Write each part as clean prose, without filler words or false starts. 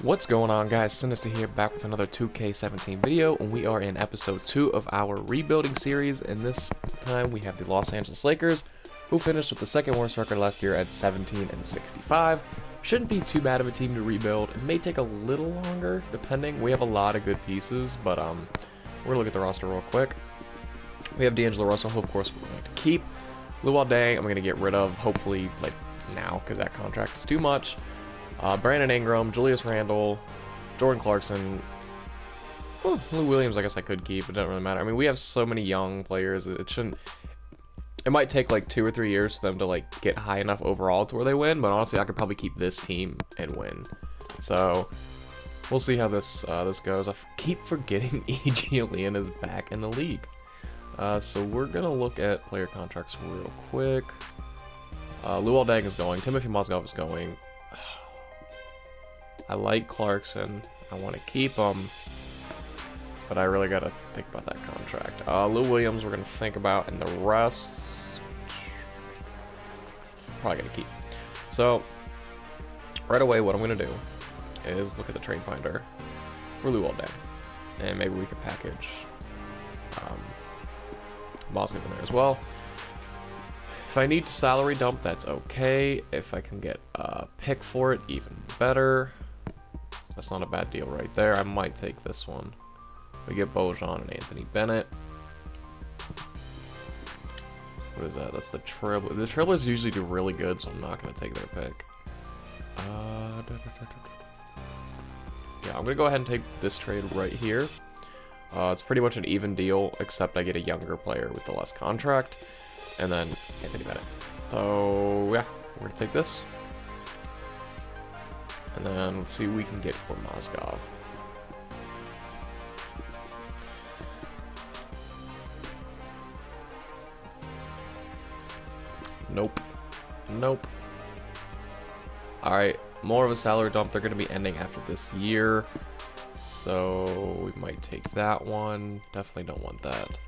What's going on, guys? Sinister here, back with another 2K17 video, and we are in episode 2 of our rebuilding series, and this time we have the Los Angeles Lakers, who finished with the second worst record last year at 17-65. Shouldn't be too bad of a team to rebuild. It may take a little longer, depending. We have a lot of good pieces, but we're gonna look at the roster real quick. We have D'Angelo Russell, who of course we're going to keep. Luol Deng, I'm going to get rid of, hopefully, like, now, because that contract is too much. Brandon Ingram, Julius Randle, Jordan Clarkson, Lou Williams I guess I could keep, it doesn't really matter. I mean, we have so many young players, it might take like 2 or 3 years for them to like get high enough overall to where they win, but honestly I could probably keep this team and win. So, we'll see how this goes. I keep forgetting E.G. Alien is back in the league. So we're gonna look at player contracts real quick. Luol Deng is going, Timothy Mozgov is going. I like Clarkson. I want to keep him, but I really got to think about that contract. Lou Williams we're going to think about, and the rest probably going to keep. So right away what I'm going to do is look at the trade finder for Luol Deng, and maybe we can package Mozgov in there as well. If I need to salary dump, that's okay. If I can get a pick for it, even better. That's not a bad deal right there. I might take this one. We get Bojan and Anthony Bennett. What is that? That's the Trailblazers. The Trailblazers usually do really good, so I'm not going to take their pick. Yeah, I'm going to go ahead and take this trade right here. It's pretty much an even deal, except I get a younger player with the less contract. And then Anthony Bennett. So, yeah, we're going to take this. And then let's see what we can get for Mozgov. Nope. Nope. Alright, more of a salary dump. They're going to be ending after this year. So we might take that one. Definitely don't want that.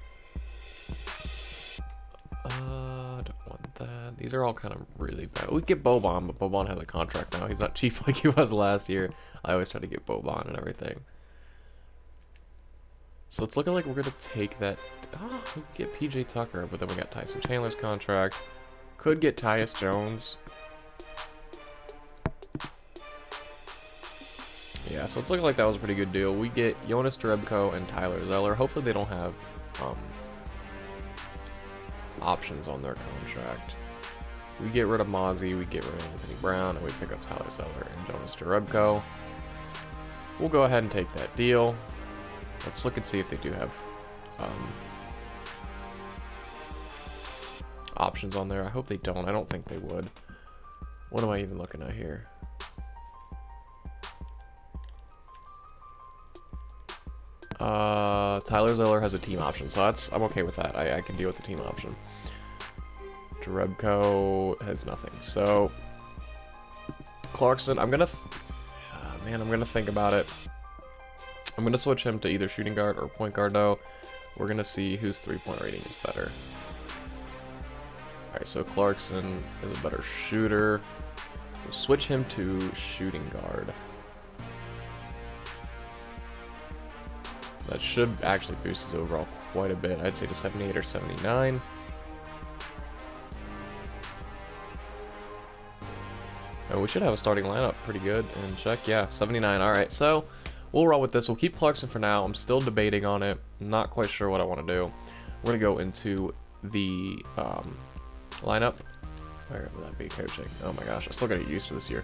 Don't want that. These are all kind of really bad. We get Boban, but Boban has a contract now. He's not cheap like he was last year. I always try to get Boban and everything. So it's looking like we're gonna take that. Oh, we could get PJ Tucker, but then we got Tyson Chandler's contract. Could get Tyus Jones. Yeah, so it's looking like that was a pretty good deal. We get Jonas Jerebko and Tyler Zeller. Hopefully they don't have options on their contract. We get rid of Mozzie, we get rid of Anthony Brown, and we pick up Tyler Zeller and Jonas Jerebko. We'll go ahead and take that deal. Let's look and see if they do have options on there. I hope they don't. I don't think they would. What am I even looking at here? Tyler Zeller has a team option, so I'm okay with that. I can deal with the team option. Jerebko has nothing. So Clarkson, I'm gonna think about it. I'm gonna switch him to either shooting guard or point guard though. We're gonna see whose 3-point rating is better. Alright, so Clarkson is a better shooter. We'll switch him to shooting guard. That should actually boost his overall quite a bit. I'd say to 78 or 79. And we should have a starting lineup pretty good. And check, yeah, 79. Alright, so we'll roll with this. We'll keep Clarkson for now. I'm still debating on it. I'm not quite sure what I want to do. We're going to go into the lineup. Where would that be? Coaching. Oh my gosh, I still got to get used to this year.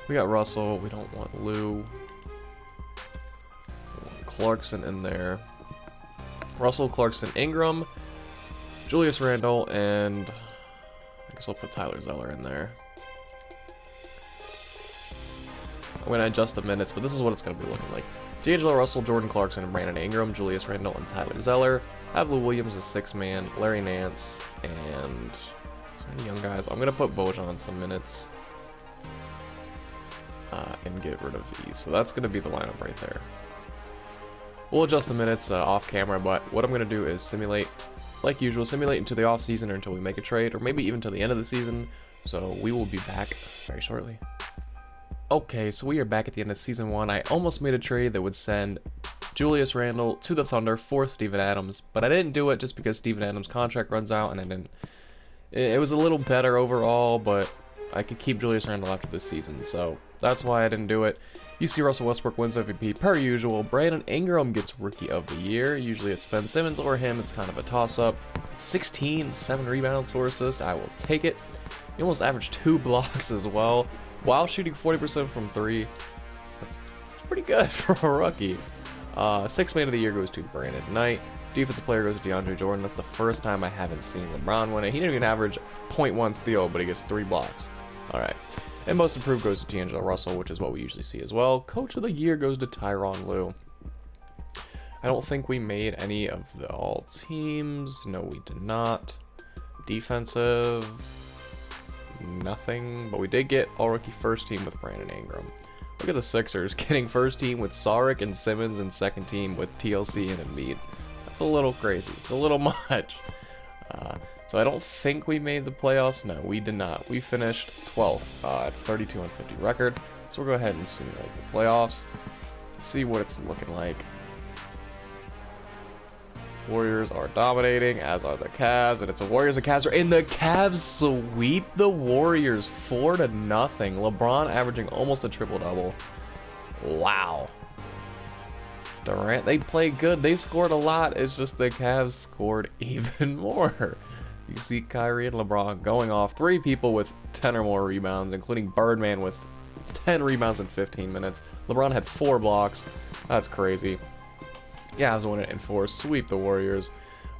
We got Russell. We don't want Lou. Clarkson in there. Russell, Clarkson, Ingram, Julius Randle, and I guess I'll put Tyler Zeller in there. I'm going to adjust the minutes, but this is what it's going to be looking like. D'Angelo Russell, Jordan Clarkson, and Brandon Ingram, Julius Randle, and Tyler Zeller. I have Lou Williams as 6-man, Larry Nance, and some young guys. I'm going to put Bojan some minutes and get rid of E. So that's going to be the lineup right there. We'll adjust the minutes off camera, but what I'm going to do is simulate, like usual, simulate into the off season or until we make a trade, or maybe even till the end of the season. So we will be back very shortly. Okay, so we are back at the end of Season 1. I almost made a trade that would send Julius Randle to the Thunder for Steven Adams, but I didn't do it just because Steven Adams' contract runs out, and I didn't. It was a little better overall, but I could keep Julius Randle after this season, so that's why I didn't do it. You see Russell Westbrook wins MVP per usual. Brandon Ingram gets Rookie of the Year. Usually it's Ben Simmons or him. It's kind of a toss-up. 16, 7 rebounds, 4 assists. I will take it. He almost averaged 2 blocks as well, while shooting 40% from 3. That's pretty good for a rookie. Sixth Man of the Year goes to Brandon Knight. Defensive Player goes to DeAndre Jordan. That's the first time I haven't seen LeBron win it. He didn't even average 0.1 steal, but he gets 3 blocks. All right. And Most Improved goes to D'Angelo Russell, which is what we usually see as well. Coach of the Year goes to Tyronn Lue. I don't think we made any of the all teams. No, we did not. Defensive, nothing. But we did get all rookie first team with Brandon Ingram. Look at the Sixers getting first team with Saric and Simmons and second team with TLC and Embiid. That's a little crazy. It's a little much. So I don't think we made the playoffs. No, we did not. We finished 12th at 32-50 record. So we'll go ahead and simulate the playoffs. See what it's looking like. Warriors are dominating, as are the Cavs, and it's a Warriors and Cavs, and the Cavs sweep the Warriors 4-0. LeBron averaging almost a triple-double. Wow. Durant, they played good. They scored a lot. It's just the Cavs scored even more. You see Kyrie and LeBron going off. 3 people with 10 or more rebounds, including Birdman with 10 rebounds in 15 minutes. LeBron had 4 blocks. That's crazy. Cavs win it in 4. Sweep the Warriors.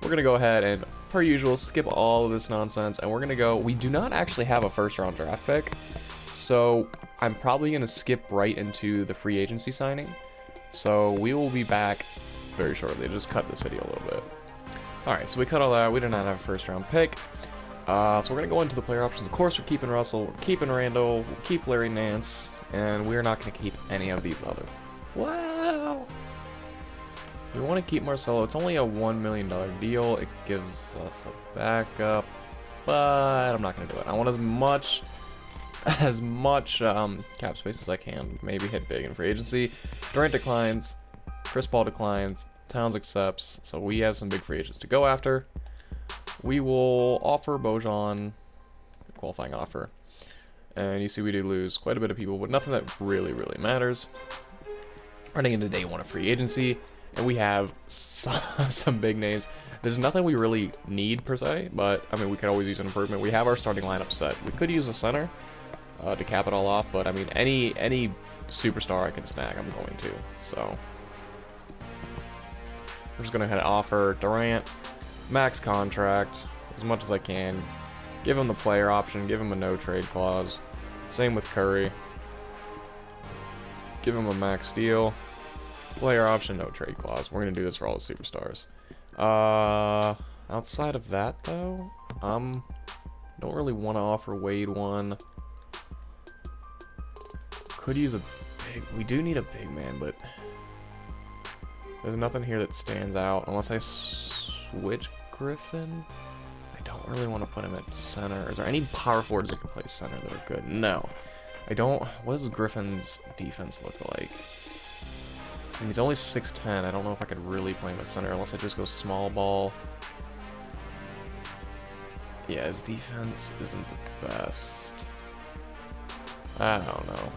We're going to go ahead and, per usual, skip all of this nonsense. And we're going to go... We do not actually have a first-round draft pick. So I'm probably going to skip right into the free agency signing. So we will be back very shortly. Just cut this video a little bit. Alright, so we cut all that. We do not have a first round pick. So we're going to go into the player options. Of course, we're keeping Russell, we're keeping Randall, we'll keep Larry Nance, and we're not going to keep any of these other. Wow! We want to keep Marcelo. It's only a $1 million deal. It gives us a backup, but I'm not going to do it. I want as much cap space as I can. Maybe hit big in free agency. Durant declines. Chris Paul declines. Towns accepts. So we have some big free agents to go after. We will offer Bojan a qualifying offer. And you see we do lose quite a bit of people, but nothing that really matters. Running into day 1 of free agency. And we have some big names. There's nothing we really need per se, but I mean we could always use an improvement. We have our starting lineup set. We could use a center to cap it all off, but I mean any superstar I can snag, I'm going to. So I'm just gonna head offer Durant max contract as much as I can. Give him the player option. Give him a no trade clause. Same with Curry. Give him a max deal. Player option, no trade clause. We're gonna do this for all the superstars. Outside of that though, don't really want to offer Wade one. Could use a big. We do need a big man, but there's nothing here that stands out unless I switch Griffin. I don't really want to put him at center. Is there any power forwards that can play center that are good? No, I don't. What does Griffin's defense look like? I mean, he's only 6'10". I don't know if I could really play him at center unless I just go small ball. Yeah, his defense isn't the best. I don't know.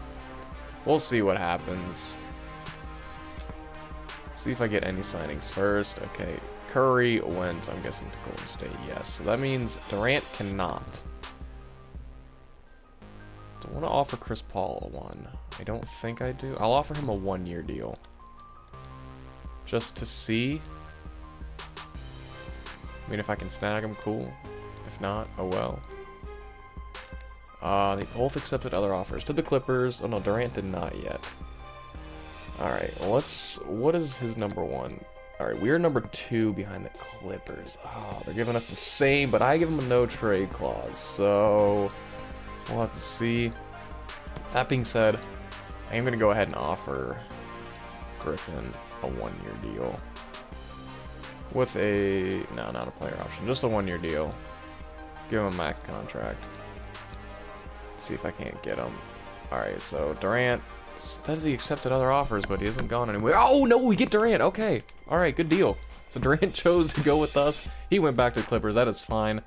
We'll see what happens. See if I get any signings first. Okay, Curry went, I'm guessing, to Golden State. Yes, so that means Durant cannot. Do I want to offer Chris Paul a 1? I don't think I do. I'll offer him a 1-year deal. Just to see. I mean, if I can snag him, cool. If not, oh well. They both accepted other offers. To the Clippers. Oh no, Durant did not yet. Alright, what is his number 1? Alright, we're number 2 behind the Clippers. Oh, they're giving us the same, but I give them a no trade clause. So, we'll have to see. That being said, I am going to go ahead and offer Griffin a 1-year deal. With a, no, not a player option, just a 1-year deal. Give him a max contract. Let's see if I can't get him. Alright, so Durant says he accepted other offers, but he hasn't gone anywhere. Oh, no, we get Durant. Okay. Alright, good deal. So Durant chose to go with us. He went back to the Clippers. That is fine.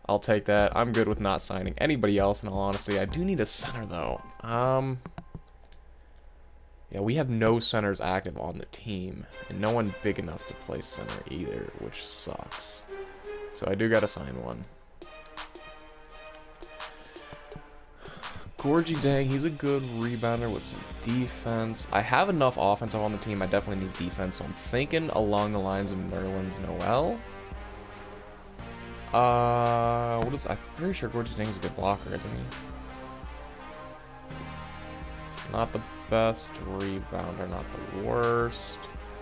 I'll take that. I'm good with not signing anybody else, in all honesty. I do need a center, though. Yeah, we have no centers active on the team, and no one big enough to play center either, which sucks. So I do gotta sign one. Gorgie Dang, he's a good rebounder with some defense. I have enough offensive on the team. I definitely need defense, so I'm thinking along the lines of Nerlens Noel. I'm pretty sure Gorgie Dang's a good blocker, isn't he? Not the best rebounder, not the worst.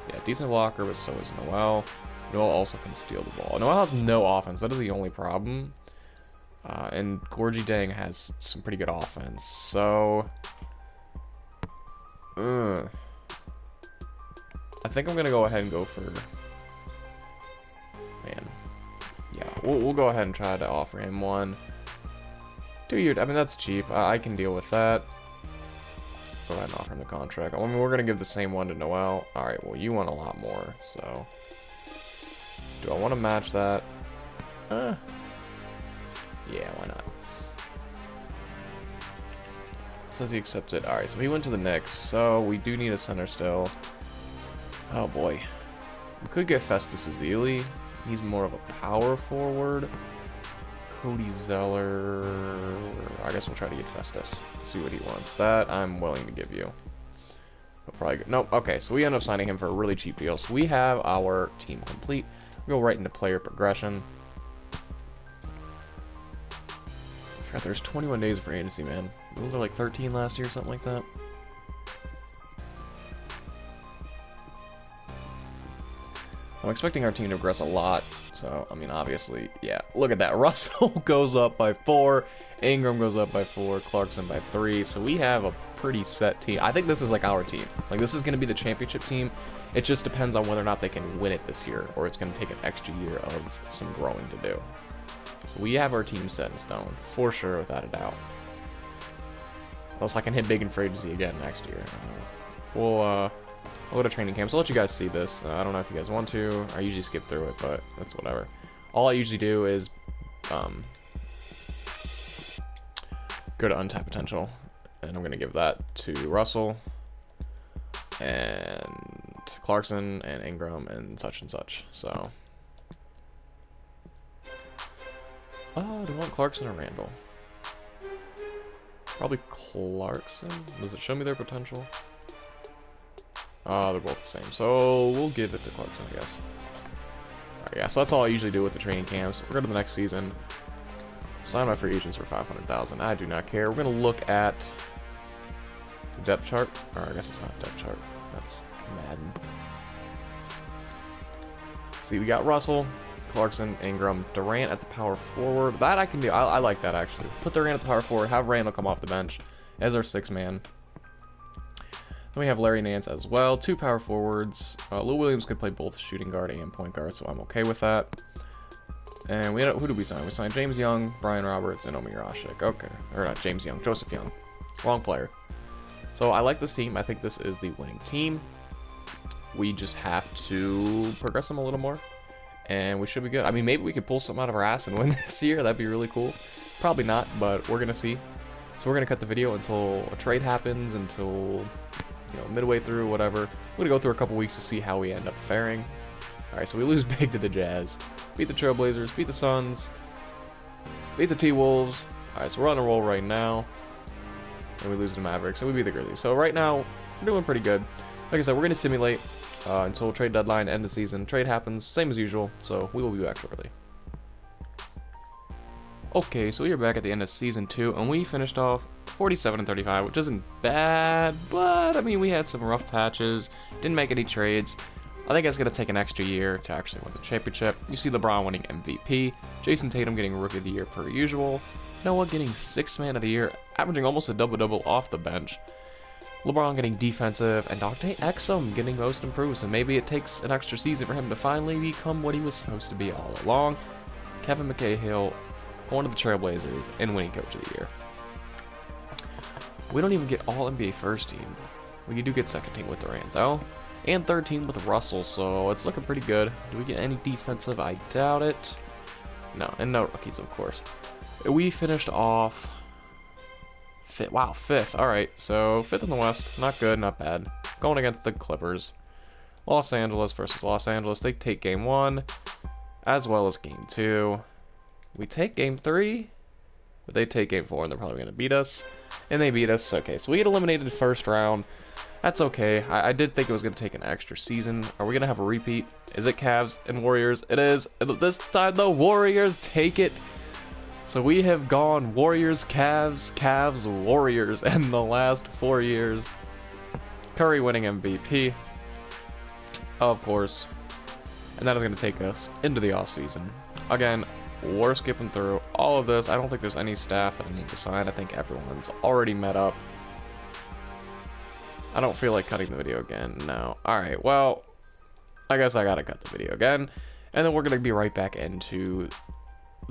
Yeah, decent blocker, but so is Noel. Noel also can steal the ball. Noel has no offense. That is the only problem. And Gorgie Dang has some pretty good offense. So, I think I'm gonna go ahead and go for. Man, yeah, we'll go ahead and try to offer him one. 2 years. I mean, that's cheap. I can deal with that. Go ahead and offer him the contract. I mean, we're gonna give the same one to Noel. All right. Well, you want a lot more, so do I want to match that? Yeah, why not? Says he accepted. Alright, so he went to the Knicks. So we do need a center still. Oh boy. We could get Festus Ezeli. He's more of a power forward. Cody Zeller. I guess we'll try to get Festus. See what he wants. That I'm willing to give you. He'll probably go. Nope. Okay, so we end up signing him for a really cheap deal. So we have our team complete. We'll go right into player progression. God, there's 21 days for agency, man. Those are like 13 last year, something like that. I'm expecting our team to progress a lot. So, I mean, obviously, yeah. Look at that. Russell goes up by 4. Ingram goes up by 4. Clarkson by 3. So we have a pretty set team. I think this is like our team. Like, this is going to be the championship team. It just depends on whether or not they can win it this year, or it's going to take an extra year of some growing to do. So we have our team set in stone, for sure, without a doubt. Plus, I can hit big in free agency again next year. We'll go to training camp. So I'll let you guys see this. I don't know if you guys want to. I usually skip through it, but that's whatever. All I usually do is go to untapped potential, and I'm gonna give that to Russell and Clarkson and Ingram and such. So. Do I want Clarkson or Randall? Probably Clarkson. Does it show me their potential? They're both the same. So we'll give it to Clarkson, I guess. Alright, yeah, so that's all I usually do with the training camps. We're going to the next season. Sign my free agents for $500,000. I do not care. We're going to look at the depth chart. Or I guess it's not depth chart. That's Madden. See, we got Russell, Clarkson, Ingram, Durant at the power forward. That I can do. I like that, actually. Put Durant at the power forward. Have Randall come off the bench as our 6-man. Then we have Larry Nance as well. 2 power forwards. Lou Williams could play both shooting guard and point guard, so I'm okay with that. And who did we sign? We signed James Young, Brian Roberts, and Omi Rashik. Okay. Or not James Young. Joseph Young. Wrong player. So I like this team. I think this is the winning team. We just have to progress them a little more. And we should be good. I mean, maybe we could pull something out of our ass and win this year. That'd be really cool. Probably not, but we're going to see. So we're going to cut the video until a trade happens, until, midway through, whatever. We're going to go through a couple weeks to see how we end up faring. All right, so we lose big to the Jazz. Beat the Trailblazers, beat the Suns, beat the T-Wolves. All right, so we're on a roll right now. And we lose to the Mavericks, and we beat the Grizzlies. So right now, we're doing pretty good. Like I said, we're going to simulate until trade deadline, end of the season. Trade happens, same as usual, so we will be back shortly. Okay, so we are back at the end of Season 2, and we finished off 47-35, which isn't bad, but, I mean, we had some rough patches, didn't make any trades. I think it's going to take an extra year to actually win the championship. You see LeBron winning MVP, Jason Tatum getting Rookie of the Year per usual, Noah getting 6th Man of the Year, averaging almost a double-double off the bench, LeBron getting defensive, and Dante Exum getting most improved, so maybe it takes an extra season for him to finally become what he was supposed to be all along. Kevin McHale going to the Trailblazers and winning Coach of the Year. We don't even get all NBA first team. We do get second team with Durant, though. And third team with Russell, so it's looking pretty good. Do we get any defensive? I doubt it. No, and no rookies, of course. We finished off... Wow, fifth. Alright, so fifth in the West. Not good, not bad. Going against the Clippers. Los Angeles versus Los Angeles. They take game 1, as well as game 2. We take game 3, but they take game 4, and they're probably going to beat us. And they beat us. Okay, so we get eliminated first round. That's okay. I did think it was going to take an extra season. Are we going to have a repeat? Is it Cavs and Warriors? It is. This time the Warriors take it. So we have gone Warriors, Cavs, Cavs, Warriors in the last 4 years. Curry winning MVP, of course. And that is going to take us into the offseason. Again, we're skipping through all of this. I don't think there's any staff that I need to sign. I think everyone's already met up. I don't feel like cutting the video again. No. Alright, well, I guess I gotta cut the video again. And then we're going to be right back into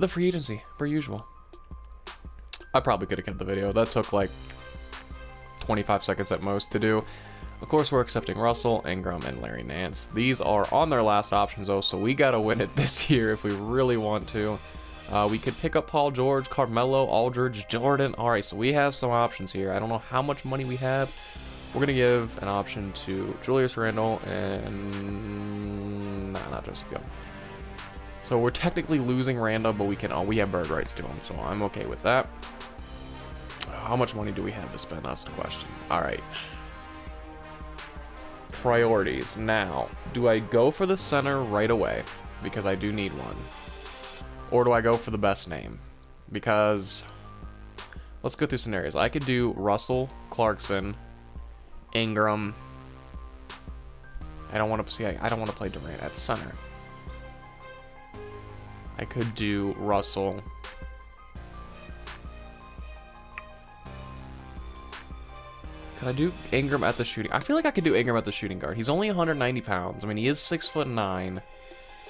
the free agency, per usual. I probably could have cut the video. That took like 25 seconds at most to do. Of course, we're accepting Russell, Ingram, and Larry Nance. These are on their last options, though, so we gotta win it this year if we really want to. We could pick up Paul George, Carmelo, Aldridge, Jordan. Alright, so we have some options here. I don't know how much money we have. We're going to give an option to Julius Randle and... Nah, not Joseph Young. So we're technically losing Randle, but we have bird rights to him, so I'm okay with that. How much money do we have to spend? That's the question. Alright. Priorities. Now, do I go for the center right away? Because I do need one. Or do I go for the best name? Because... Let's go through scenarios. I could do Russell, Clarkson... Ingram. I don't want to play Durant at center. I could do Russell. Can I do Ingram at the shooting? I feel like I could do Ingram at the shooting guard. He's only 190 pounds. I mean, he is 6'9".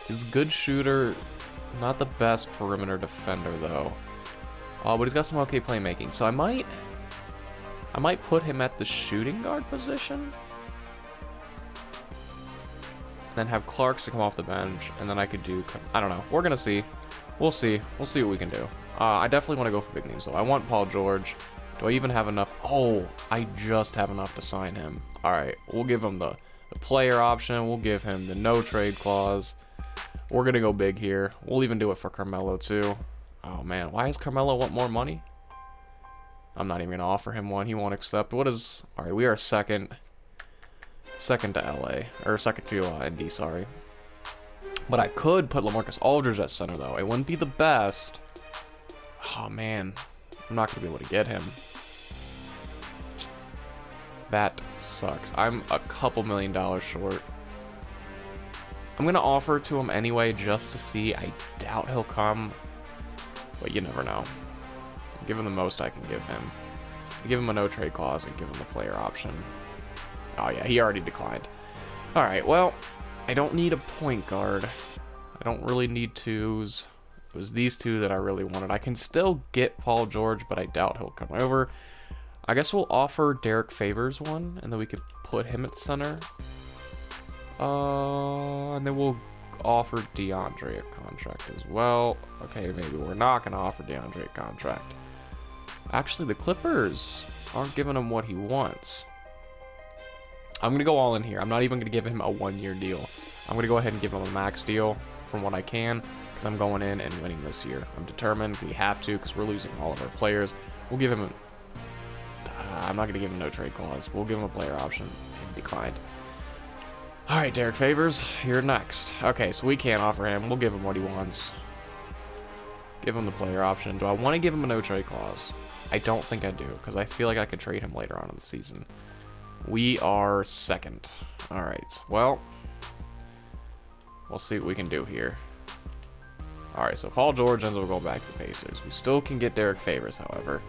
He's a good shooter. Not the best perimeter defender, though. Oh, but he's got some okay playmaking. So I might put him at the shooting guard position. Then have Clarkson come off the bench. And then I could do... I don't know. We're going to see. We'll see. We'll see what we can do. I definitely want to go for big names, though. I want Paul George. Do I even have enough? Oh, I just have enough to sign him. Alright. We'll give him the player option. We'll give him the no trade clause. We're going to go big here. We'll even do it for Carmelo, too. Oh, man. Why does Carmelo want more money? I'm not even going to offer him one. He won't accept. What is... Alright, we are second. Second to LA. Or second to ND, sorry. But I could put LaMarcus Aldridge at center, though. It wouldn't be the best. Oh, man. I'm not going to be able to get him. That sucks. I'm a couple $1 million short. I'm going to offer to him anyway just to see. I doubt he'll come. But you never know. Give him the most I can give him. Give him a no trade clause and give him the player option. Oh yeah, he already declined. Alright, well, I don't need a point guard. I don't really need twos. It was these two that I really wanted. I can still get Paul George, but I doubt he'll come over. I guess we'll offer Derek Favors one, and then we could put him at center. And then we'll offer DeAndre a contract as well. Okay, maybe we're not going to offer DeAndre a contract. Actually, the Clippers aren't giving him what he wants. I'm going to go all in here. I'm not even going to give him a one-year deal. I'm going to go ahead and give him a max deal from what I can, because I'm going in and winning this year. I'm determined. We have to, because we're losing all of our players. We'll give him a... I'm not going to give him no trade clause. We'll give him a player option. He's declined. Alright, Derek Favors, you're next. Okay, so we can't offer him. We'll give him what he wants. Give him the player option. Do I want to give him a no trade clause? I don't think I do, because I feel like I could trade him later on in the season. We are second. Alright, well, we'll see what we can do here. Alright, so Paul George ends up going back to the Pacers. We still can get Derek Favors, however.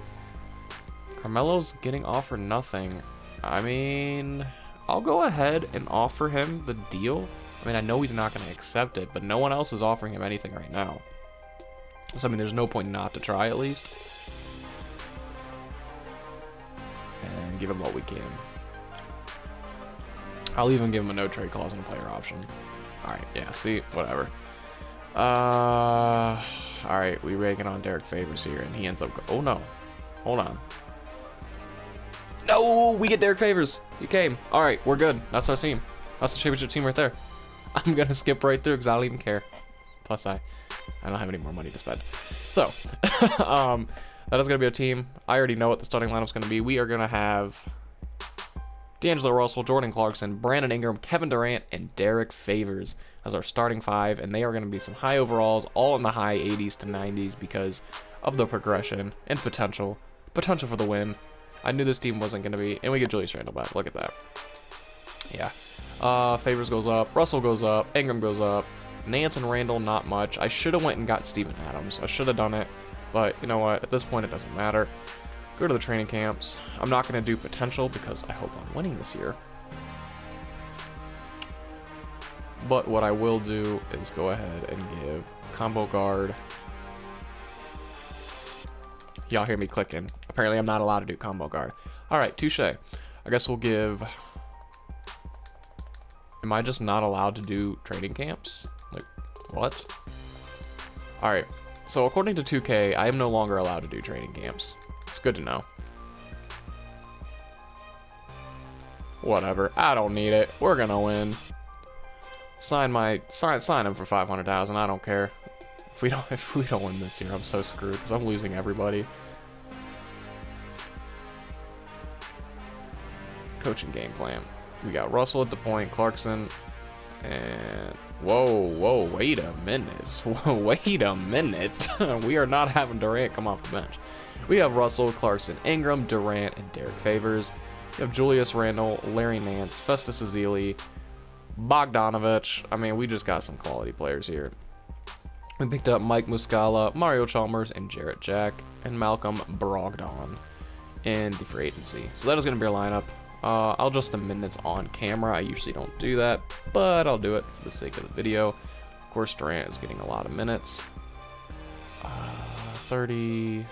Carmelo's getting offered nothing. I mean, I'll go ahead and offer him the deal. I mean, I know he's not going to accept it, but no one else is offering him anything right now. So, I mean, there's no point not to try, at least. give him what we can. I'll even give him a no trade clause and a player option. Alright, yeah, see, whatever. Alright, we raking on Derek Favors here, and he ends up oh no. Hold on. No, we get Derek Favors. He came. Alright, we're good. That's our team. That's the championship team right there. I'm gonna skip right through because I don't even care. Plus I don't have any more money to spend. So that is gonna be our team. I already know what the starting lineup's gonna be. We are gonna have D'Angelo Russell, Jordan Clarkson, Brandon Ingram, Kevin Durant, and Derek Favors as our starting five, and they are going to be some high overalls, all in the high 80s to 90s because of the progression and potential for the win. I knew this team wasn't going to be, and we get Julius Randle back. Look at that. Yeah. Favors goes up, Russell goes up, Ingram goes up, Nance and Randle not much. I should have went and got Steven Adams. I should have done it, but you know what? At this point, it doesn't matter. Go to the training camps. I'm not going to do potential because I hope I'm winning this year. But what I will do is go ahead and give combo guard. Y'all hear me clicking. Apparently I'm not allowed to do combo guard. Alright, touche. I guess we'll give... Am I just not allowed to do training camps? Like, what? Alright, so according to 2K, I am no longer allowed to do training camps. It's good to know. Whatever. I don't need it. We're gonna win. Sign him for 500,000. I don't care. If we don't win this year, I'm so screwed because I'm losing everybody. Coaching game plan. We got Russell at the point, Clarkson, and whoa, wait a minute. Wait a minute. We are not having Durant come off the bench. We have Russell, Clarkson, Ingram, Durant, and Derek Favors. We have Julius Randle, Larry Nance, Festus Ezeli, Bogdanovich. I mean, we just got some quality players here. We picked up Mike Muscala, Mario Chalmers, and Jarrett Jack, and Malcolm Brogdon in the free agency. So that is going to be our lineup. I'll adjust the minutes on camera. I usually don't do that, but I'll do it for the sake of the video. Of course, Durant is getting a lot of minutes. 30...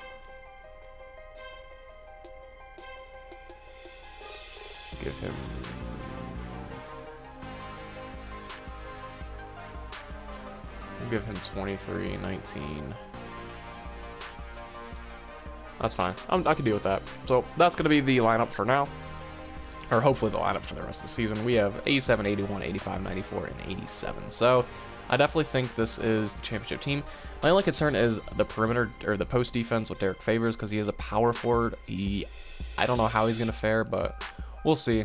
Give him... We'll give him 23, 19. That's fine. I can deal with that. So that's going to be the lineup for now. Or hopefully the lineup for the rest of the season. We have 87, 81, 85, 94, and 87. So I definitely think this is the championship team. My only concern is the perimeter or the post defense with Derek Favors because he is a power forward. I don't know how he's going to fare, but we'll see.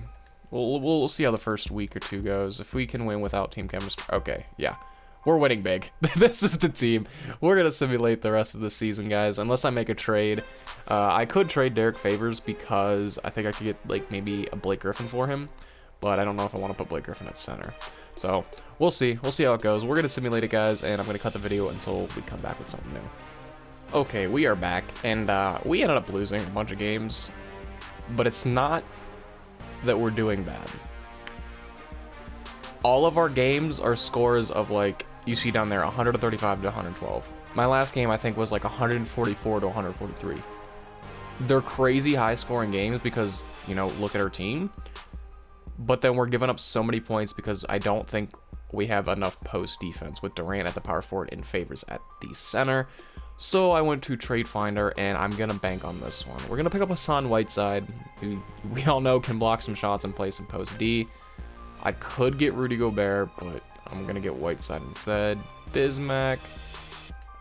We'll see how the first week or two goes. If we can win without team chemistry. Okay, yeah. We're winning big. This is the team. We're going to simulate the rest of the season, guys, unless I make a trade. I could trade Derek Favors because I think I could get, like, maybe a Blake Griffin for him, but I don't know if I want to put Blake Griffin at center. So, we'll see. We'll see how it goes. We're going to simulate it, guys, and I'm going to cut the video until we come back with something new. Okay, we are back, and we ended up losing a bunch of games, but it's not that we're doing bad. All of our games are scores of, like, you see down there, 135 to 112. My last game, I think, was like 144 to 143. They're crazy high-scoring games because, you know, look at our team. But then we're giving up so many points because I don't think we have enough post defense with Durant at the power forward and Favors at the center. So I went to Trade Finder, and I'm going to bank on this one. We're going to pick up Hassan Whiteside, who we all know can block some shots and play some post D. I could get Rudy Gobert, but I'm going to get Whiteside instead. Bismack.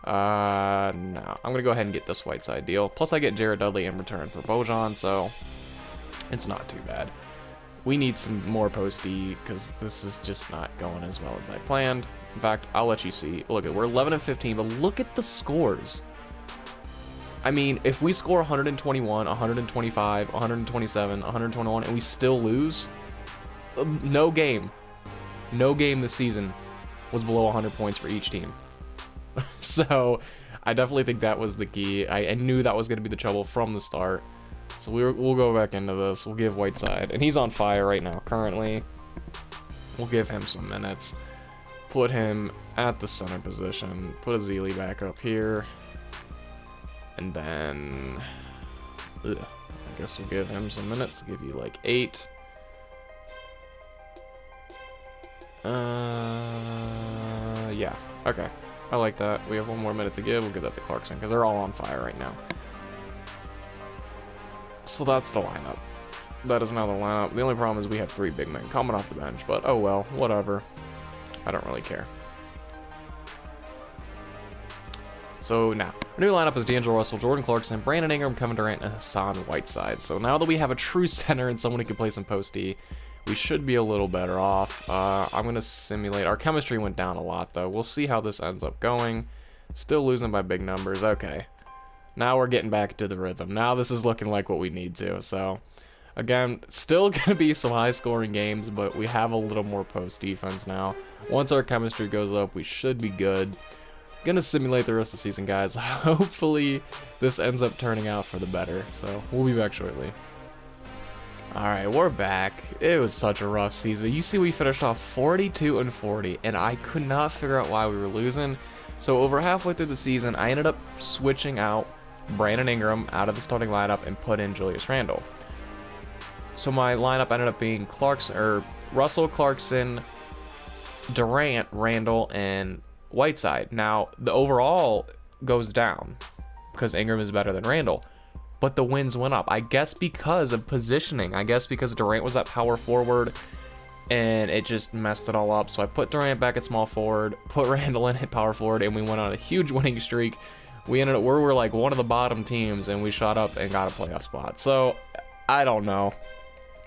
No, I'm going to go ahead and get this Whiteside deal. Plus, I get Jared Dudley in return for Bojan, so it's not too bad. We need some more post D because this is just not going as well as I planned. In fact, I'll let you see. Look, we're 11 and 15, but look at the scores. I mean, if we score 121, 125, 127, 121, and we still lose, no game this season was below 100 points for each team. So I definitely think that was the key. I knew that was going to be the trouble from the start. So we'll go back into this. We'll give Whiteside, and he's on fire right now currently. We'll give him some minutes. Put him at the center position. Put Ezeli back up here. And then... I guess we'll give him some minutes. Give you like 8. Yeah. Okay. I like that. We have 1 more minute to give. We'll give that to Clarkson because they're all on fire right now. So that's the lineup. That is now the lineup. The only problem is we have 3 big men coming off the bench, but oh well, whatever. I don't really care. So now, our new lineup is D'Angelo Russell, Jordan Clarkson, Brandon Ingram, Kevin Durant, and Hassan Whiteside. So now that we have a true center and someone who can play some post D, we should be a little better off. I'm going to simulate. Our chemistry went down a lot, though. We'll see how this ends up going. Still losing by big numbers. Okay. Now we're getting back to the rhythm. Now this is looking like what we need to. So, again, still going to be some high-scoring games, but we have a little more post defense now. Once our chemistry goes up, we should be good. Gonna simulate the rest of the season, guys. Hopefully this ends up turning out for the better. So we'll be back shortly. Alright, we're back. It was such a rough season. You see we finished off 42-40, and I could not figure out why we were losing. So over halfway through the season, I ended up switching out Brandon Ingram out of the starting lineup and put in Julius Randle. So my lineup ended up being Russell, Clarkson, Durant, Randle, and Whiteside. Now, the overall goes down because Ingram is better than Randle, but the wins went up. I guess because of positioning. I guess because Durant was at power forward, and it just messed it all up. So I put Durant back at small forward, put Randle in at power forward, and we went on a huge winning streak. We ended up where we're like one of the bottom teams, and we shot up and got a playoff spot. So, I don't know.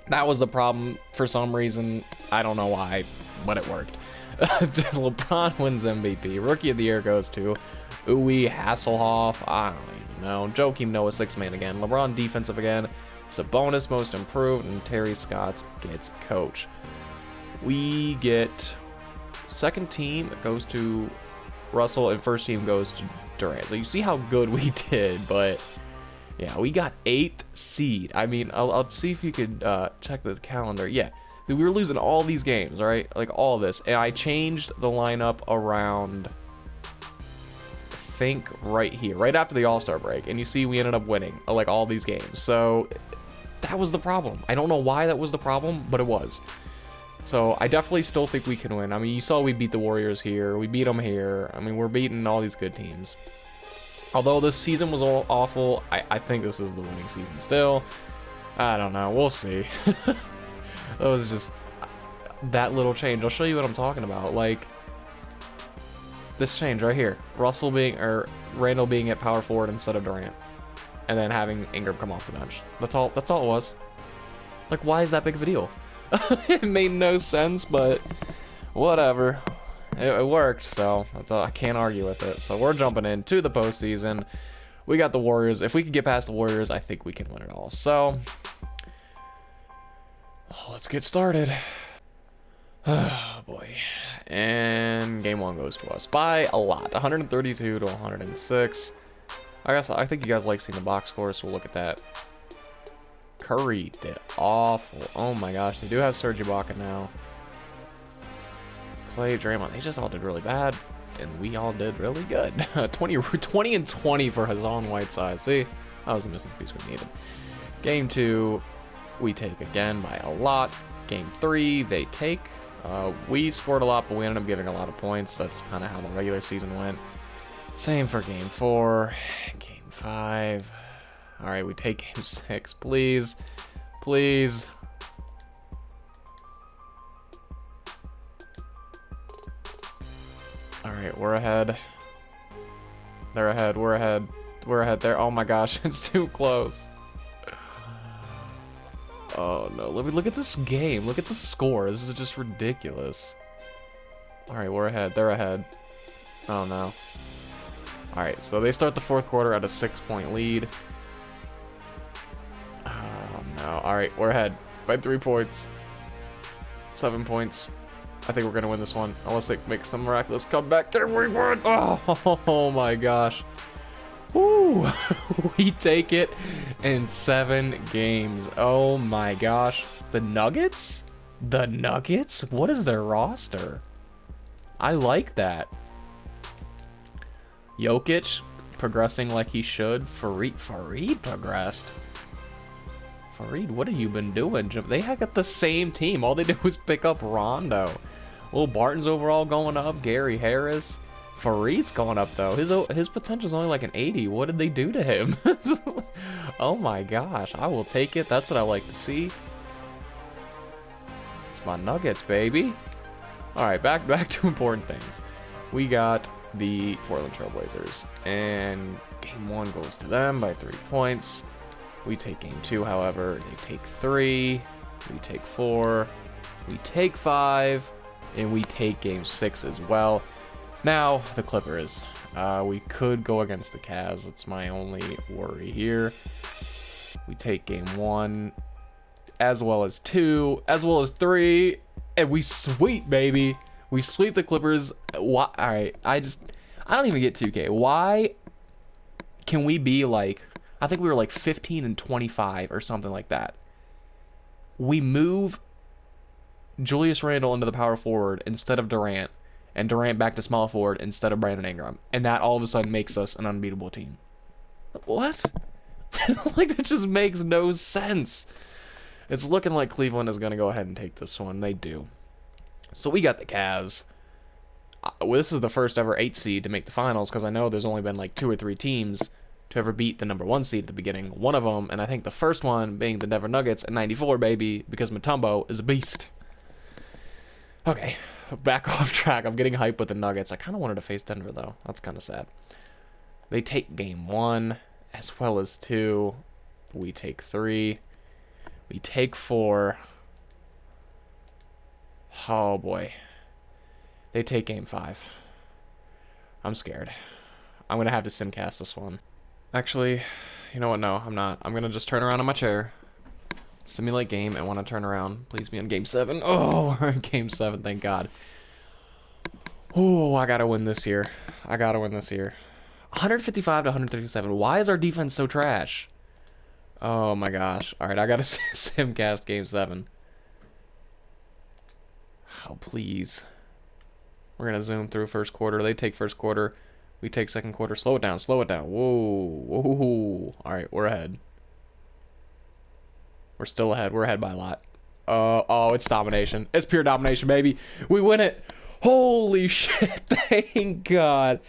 That was the problem for some reason. I don't know why, but it worked. LeBron wins MVP. Rookie of the Year goes to Uwe Hasselhoff. I don't even know. Joakim Noah, 6th man again. LeBron defensive again. Sabonis most improved, and Terry Stotts gets coach. We get second team goes to Russell, and first team goes to Durant. So you see how good we did, but yeah, we got 8th seed. I mean, I'll see if you could check the calendar. Yeah. We were losing all these games, right? Like all this. And I changed the lineup around, I think, right here, right after the All-Star break. And you see we ended up winning, like, all these games. So that was the problem. I don't know why that was the problem, but it was. So I definitely still think we can win. I mean, you saw we beat the Warriors here. We beat them here. I mean, we're beating all these good teams. Although this season was all awful, I think this is the winning season still. I don't know. We'll see. That was just that little change. I'll show you what I'm talking about. Like this change right here. Randle being at power forward instead of Durant. And then having Ingram come off the bench. That's all it was. Like, why is that big of a deal? It made no sense, but whatever. It worked, so I can't argue with it. So we're jumping into the postseason. We got the Warriors. If we could get past the Warriors, I think we can win it all. So let's get started. Oh boy. And game 1 goes to us by a lot. 132 to 106. I think you guys like seeing the box score, so we'll look at that. Curry did awful. Oh my gosh, they do have Serge Ibaka now. Clay, Draymond, they just all did really bad, and we all did really good. 20 and 20 for Hassan Whiteside. See, that was a missing piece we needed. Game 2, we take again by a lot. Game 3, they take. We scored a lot, but we ended up giving a lot of points. That's kind of how the regular season went. Same for Game 4. Game 5. All right, we take Game 6. Please. Please. All right, we're ahead. They're ahead. We're ahead. We're ahead there. Oh my gosh, it's too close. Oh no, look at this game. Look at the score. This is just ridiculous. All right, we're ahead. They're ahead. Oh no. All right, so they start the 4th quarter at a 6-point lead. Oh no. All right, we're ahead by 3 points. 7 points. I think we're going to win this one, unless they make some miraculous comeback. There we win! Oh my gosh. Woo! We take it in 7 games. Oh my gosh. The Nuggets? The Nuggets? What is their roster? I like that. Jokic progressing like he should. Fareed progressed. Fareed, what have you been doing? They had got the same team. All they did was pick up Rondo. Will Barton's overall going up. Gary Harris. Fareed's going up, though. His potential's only like an 80. What did they do to him? Oh, my gosh. I will take it. That's what I like to see. It's my Nuggets, baby. All right, back to important things. We got the Portland Trailblazers. And game 1 goes to them by 3 points. We take game 2, however. They take 3. We take 4. We take 5. And we take game 6 as well. Now, the Clippers. We could go against the Cavs. That's my only worry here. We take game 1, as well as 2, as well as 3. And we sweep, baby. We sweep the Clippers. Why? All right, I don't even get 2K. Why can we be like, I think we were like 15 and 25 or something like that. We move Julius Randle into the power forward instead of Durant, and Durant back to small forward instead of Brandon Ingram, and that all of a sudden makes us an unbeatable team. What? Like, that just makes no sense. It's looking like Cleveland is going to go ahead and take this one. They do. So we got the Cavs. This is the first ever 8 seed to make the finals, because I know there's only been like 2 or 3 teams to ever beat the number 1 seed at the beginning. One of them, and I think the first one, being the Denver Nuggets in '94, baby, because Mutombo is a beast. Okay, back off track. I'm getting hyped with the Nuggets. I kind of wanted to face Denver, though. That's kind of sad. They take game 1, as well as 2. We take 3. We take 4. Oh, boy. They take game 5. I'm scared. I'm going to have to simcast this one. Actually, you know what? No, I'm not. I'm going to just turn around on my chair. Simulate game and want to turn around. Please be on game 7. Oh, we're in game 7. Thank God. Oh, I got to win this year. 155 to 137. Why is our defense so trash? Oh, my gosh. All right, I got to simcast game 7. Oh, please. We're going to zoom through first quarter. They take first quarter. We take second quarter. Slow it down. Slow it down. Whoa. Whoa. All right, we're ahead. We're still ahead. We're ahead by a lot. Oh, it's domination. It's pure domination, baby. We win it. Holy shit. Thank God.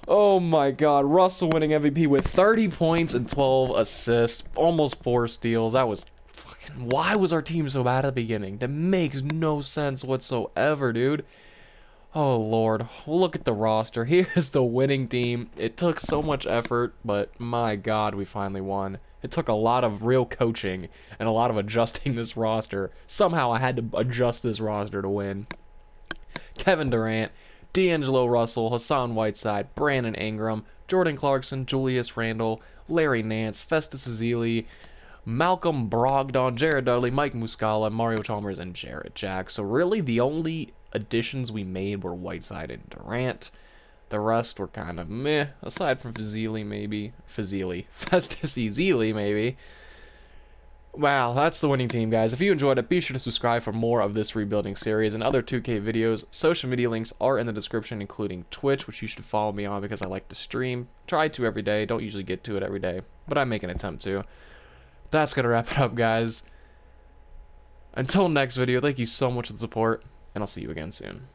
Oh, my God. Russell winning MVP with 30 points and 12 assists. Almost 4 steals. That was fucking... Why was our team so bad at the beginning? That makes no sense whatsoever, dude. Oh, Lord. Look at the roster. Here's the winning team. It took so much effort, but my God, we finally won. It took a lot of real coaching and a lot of adjusting this roster. Somehow I had to adjust this roster to win. Kevin Durant, D'Angelo Russell, Hassan Whiteside, Brandon Ingram, Jordan Clarkson, Julius Randle, Larry Nance, Festus Ezeli, Malcolm Brogdon, Jared Dudley, Mike Muscala, Mario Chalmers, and Jarrett Jack. So really the only additions we made were Whiteside and Durant. The rest were kind of meh, aside from Festus Ezeli, maybe. Wow, that's the winning team, guys. If you enjoyed it, be sure to subscribe for more of this rebuilding series and other 2K videos. Social media links are in the description, including Twitch, which you should follow me on because I like to stream. Try to every day. Don't usually get to it every day, but I make an attempt to. That's going to wrap it up, guys. Until next video, thank you so much for the support, and I'll see you again soon.